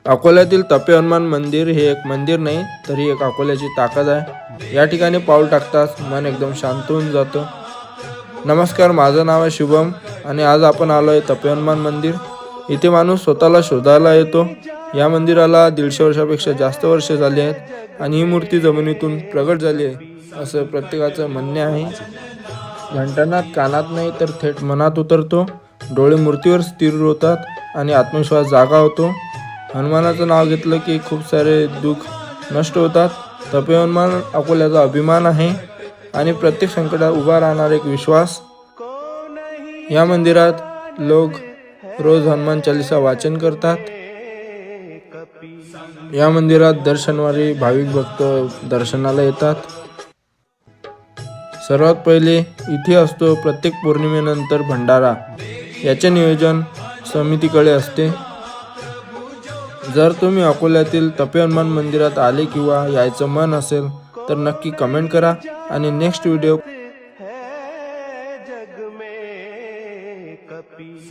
अकोल्यातील तपे हनुमान मंदिर हे एक मंदिर नाही तर ही एक अकोल्याची ताकद आहे। या ठिकाणी पाऊल टाकताच मन एकदम शांत होऊन जातं। नमस्कार, माझं नाव आहे शुभम आणि आज आपण आलो आहे तपे हनुमान मंदिर। इथे माणूस स्वतःला शोधायला येतो। या मंदिराला 150 वर्षापेक्षा जास्त वर्षे झाली आहेत आणि ही मूर्ती जमिनीतून प्रगट झाली आहे असं प्रत्येकाचं म्हणणे आहे। घंटानाद कानात नाही तर थेट मनात उतरतो, डोळे मूर्तीवर स्थिर होतात आणि आत्मविश्वास जागा होतो। हनुमानाचं नाव घेतलं की खूप सारे दुःख नष्ट होतात। तपे हनुमान अकोल्याचा अभिमान आहे आणि प्रत्येक संकटात उभा राहणार एक विश्वास। या मंदिरात लोक रोज हनुमान चालीसा वाचन करतात। या मंदिरात दर शनिवारी भाविक भक्त दर्शनाला येतात। सर्वात पहिले इथे असतो प्रत्येक पौर्णिमेनंतर भंडारा। याचे नियोजन समितीकडे असते। जर तुम्ही अकोल्यातील तपे हनुमान मंदिरात आले किंवा यायचं मन असेल तर नक्की कमेंट करा आणि नेक्स्ट व्हिडिओ